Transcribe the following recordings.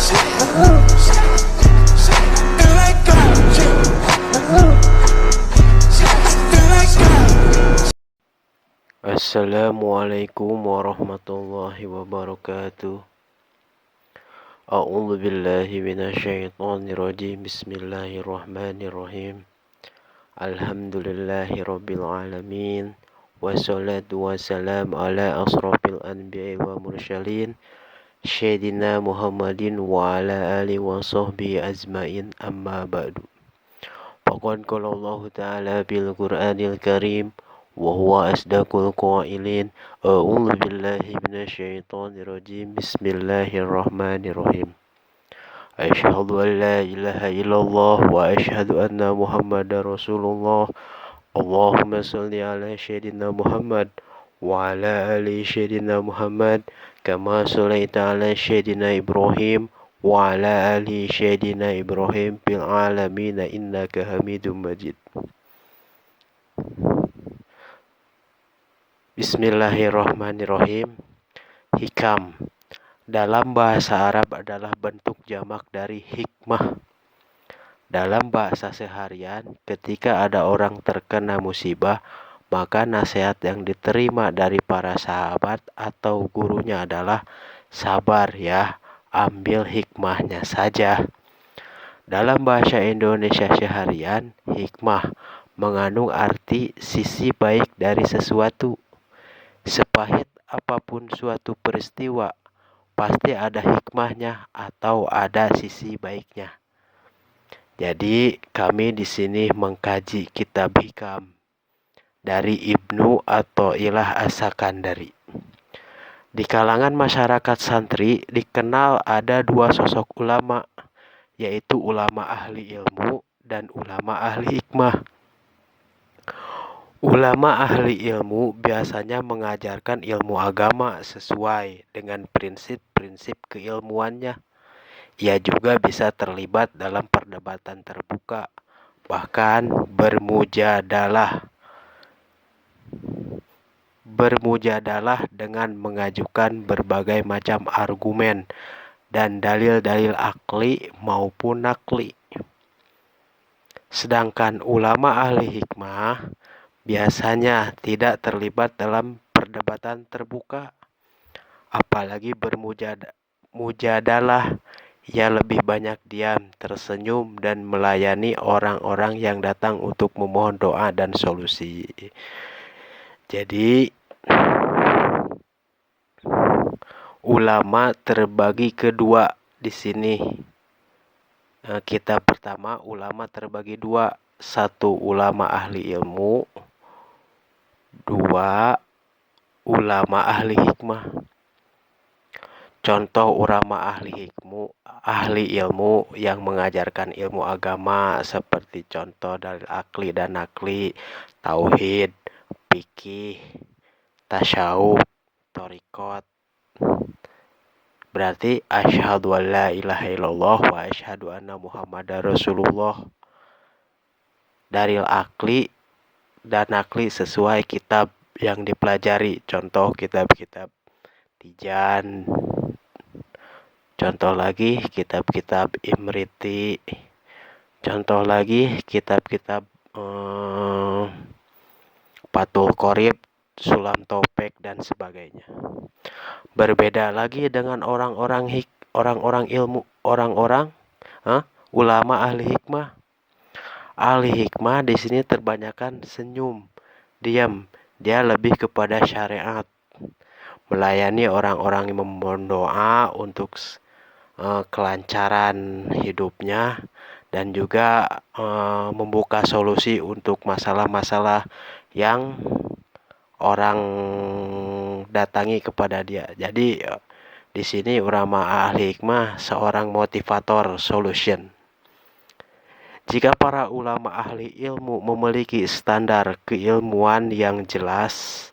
Assalamualaikum warahmatullahi wabarakatuh. A'udzu billahi minasyaitonir rajim. Bismillahirrahmanirrahim. Alhamdulillahi rabbil alamin. Wassalatu wassalam ala asrofil anbiya'i wa mursalin Sayyidina Muhammadin wa ala alihi wa sahbihi azmain, amma ba'du. Faqad qala Allah ta'ala bil Qur'anil Karim wa huwa asdaqul qailin. A'udzu billahi minasyaitonir rajim. Bismillahirrahmanirrahim. Asyhadu an la ilaha illallah wa asyhadu anna Muhammadar Rasulullah. Allahumma shalli ala sayyidina Muhammad wa ala ali sayyidina Muhammad kama shallaita ala sayyidina Ibrahim wa ala ali sayyidina Ibrahim fil alamin innaka Hamidum Majid. Bismillahirrahmanirrahim. Hikam dalam bahasa Arab adalah bentuk jamak dari hikmah. Dalam bahasa seharian, ketika ada orang terkena musibah, maka nasihat yang diterima dari para sahabat atau gurunya adalah sabar ya, ambil hikmahnya saja. Dalam bahasa Indonesia seharian, hikmah mengandung arti sisi baik dari sesuatu. Sepahit apapun suatu peristiwa, pasti ada hikmahnya atau ada sisi baiknya. Jadi kami di sini mengkaji kitab hikam dari Ibnu Athaillah As-Sakandari. Di kalangan masyarakat santri dikenal ada dua sosok ulama, yaitu ulama ahli ilmu dan ulama ahli hikmah. Ulama ahli ilmu biasanya mengajarkan ilmu agama sesuai dengan prinsip-prinsip keilmuannya. Ia juga bisa terlibat dalam perdebatan terbuka, bahkan bermujadalah dengan mengajukan berbagai macam argumen dan dalil-dalil akli maupun nakli. Sedangkan ulama ahli hikmah biasanya tidak terlibat dalam perdebatan terbuka, apalagi bermujadalah. Ia lebih banyak diam, tersenyum, dan melayani orang-orang yang datang untuk memohon doa dan solusi. Jadi, ulama terbagi kedua di sini. Kitab pertama, ulama terbagi dua. Satu, ulama ahli ilmu. Dua, ulama ahli hikmah. Contoh ulama ahli ilmu yang mengajarkan ilmu agama seperti contoh dalil akli dan nakli, tauhid, fikih, tasyawuf, thariqat. Berarti asyhadu an la ilaha illallah wa asyhadu anna Muhammadar Rasulullah. Dalil akli dan nakli sesuai kitab yang dipelajari. Contoh kitab-kitab Tijan. Contoh lagi kitab-kitab Imriti. Contoh lagi kitab-kitab Fathul Qorib, Sulam Topek dan sebagainya. Berbeda lagi dengan ulama ahli hikmah. Ahli hikmah di sini terbanyakan senyum, diam. Dia lebih kepada syariat, melayani orang-orang yang memohon doa untuk kelancaran hidupnya dan juga membuka solusi untuk masalah-masalah yang orang datangi kepada dia. Jadi di sini ulama ahli hikmah seorang motivator solution. Jika para ulama ahli ilmu memiliki standar keilmuan yang jelas,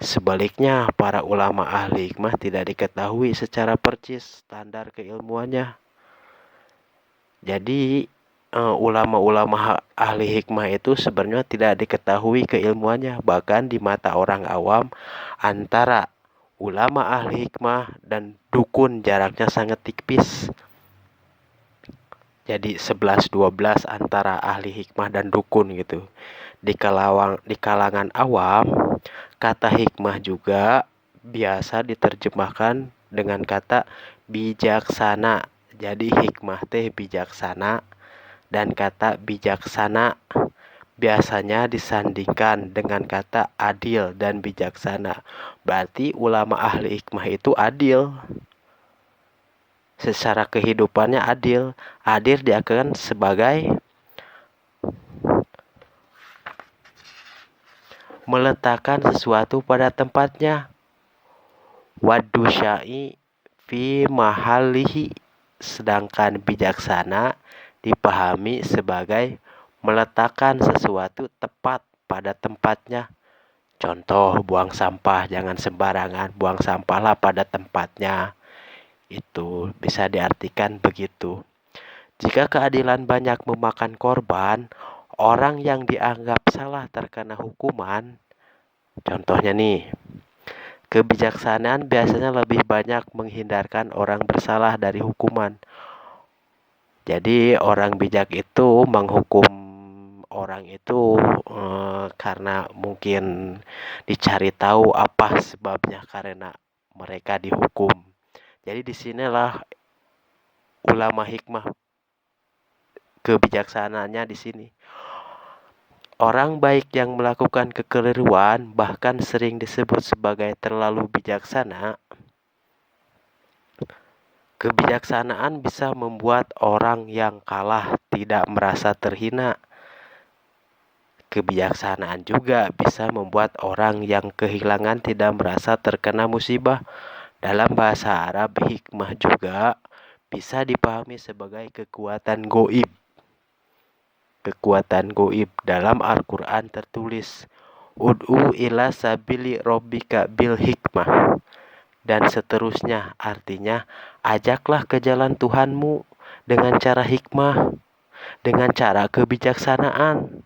sebaliknya para ulama ahli hikmah tidak diketahui secara percis standar keilmuannya. Jadi ulama-ulama ahli hikmah itu sebenarnya tidak diketahui keilmuannya. Bahkan di mata orang awam, antara ulama ahli hikmah dan dukun jaraknya sangat tipis. Jadi 11-12 antara ahli hikmah dan dukun gitu. Di kalangan awam, kata hikmah juga biasa diterjemahkan dengan kata bijaksana. Jadi hikmah teh bijaksana, dan kata bijaksana biasanya disandingkan dengan kata adil dan bijaksana. Berarti ulama ahli hikmah itu adil. Secara kehidupannya adil. Adil diakan sebagai meletakkan sesuatu pada tempatnya. Waddu syai fi mahalihi. Sedangkan bijaksana dipahami sebagai meletakkan sesuatu tepat pada tempatnya. Contoh, buang sampah jangan sembarangan, buang sampahlah pada tempatnya. Itu bisa diartikan begitu. Jika keadilan banyak memakan korban, orang yang dianggap salah terkena hukuman. Contohnya nih, kebijaksanaan biasanya lebih banyak menghindarkan orang bersalah dari hukuman. Jadi orang bijak itu menghukum orang itu karena mungkin dicari tahu apa sebabnya karena mereka dihukum. Jadi disinilah ulama hikmah kebijaksanaannya di sini. Orang baik yang melakukan kekeliruan bahkan sering disebut sebagai terlalu bijaksana. Kebijaksanaan bisa membuat orang yang kalah tidak merasa terhina. Kebijaksanaan juga bisa membuat orang yang kehilangan tidak merasa terkena musibah. Dalam bahasa Arab, hikmah juga bisa dipahami sebagai kekuatan goib. Kekuatan goib dalam Al-Quran tertulis, Ud'u ila sabili robbika bil hikmah. Dan seterusnya, artinya ajaklah ke jalan Tuhanmu dengan cara hikmah, dengan cara kebijaksanaan.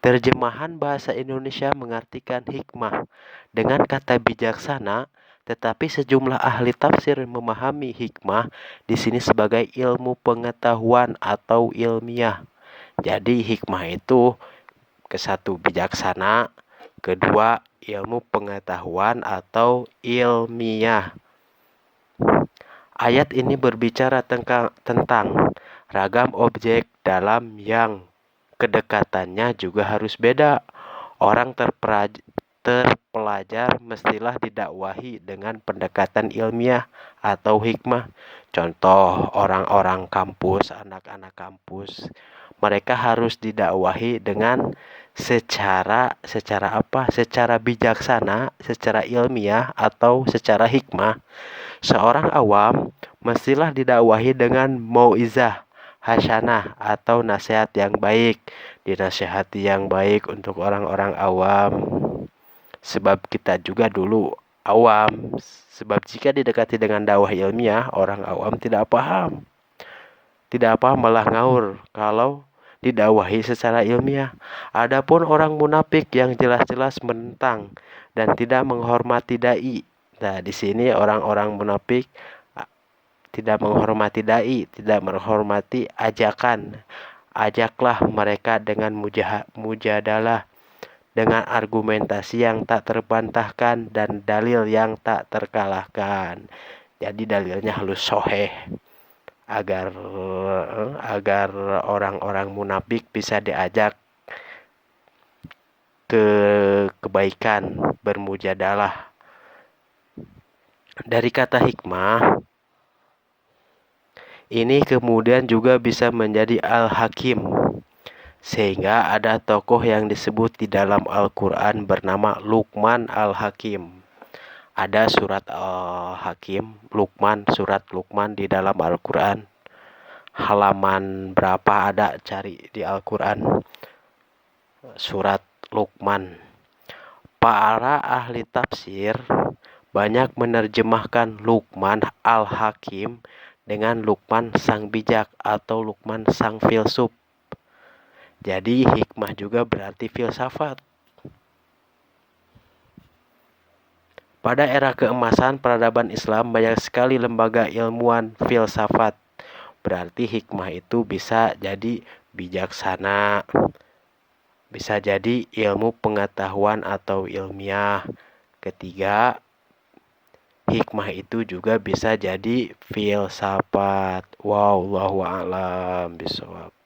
Terjemahan bahasa Indonesia mengartikan hikmah dengan kata bijaksana, tetapi sejumlah ahli tafsir memahami hikmah di sini sebagai ilmu pengetahuan atau ilmiah. Jadi hikmah itu kesatu bijaksana, kedua ilmu pengetahuan atau ilmiah. Ayat ini berbicara tentang ragam objek dalam yang kedekatannya juga harus beda. Orang terpelajar mestilah didakwahi dengan pendekatan ilmiah atau hikmah. Contoh, orang-orang kampus, anak-anak kampus, mereka harus didakwahi dengan secara apa? Secara bijaksana, secara ilmiah atau secara hikmah. Seorang awam mestilah didakwahi dengan mauizah hasanah atau nasihat yang baik. Dinasihati yang baik untuk orang-orang awam. Sebab kita juga dulu awam. Sebab jika didekati dengan dakwah ilmiah, orang awam tidak paham. Tidak paham, malah ngaur kalau didakwahi secara ilmiah. Adapun orang munafik yang jelas-jelas menentang dan tidak menghormati dai. Nah, di sini orang-orang munafik tidak menghormati dai, tidak menghormati ajakan. Ajaklah mereka dengan mujadalah, dengan argumentasi yang tak terbantahkan dan dalil yang tak terkalahkan. Jadi dalilnya harus soheh agar orang-orang munafik bisa diajak ke kebaikan, bermujadalah. Dari kata hikmah ini kemudian juga bisa menjadi al-hakim, sehingga ada tokoh yang disebut di dalam Al-Quran bernama Luqman al-Hakim. Ada surat Al-Hakim, Luqman, surat Luqman di dalam Al-Quran. Halaman berapa ada, cari di Al-Quran. Surat Luqman. Para ahli tafsir banyak menerjemahkan Luqman al-Hakim dengan Luqman sang bijak atau Luqman sang filsuf. Jadi hikmah juga berarti filsafat. Pada era keemasan peradaban Islam, banyak sekali lembaga ilmuwan filsafat berarti hikmah itu bisa jadi bijaksana, bisa jadi ilmu pengetahuan atau ilmiah. Ketiga, hikmah itu juga bisa jadi filsafat. Wallahu a'lam bishawab.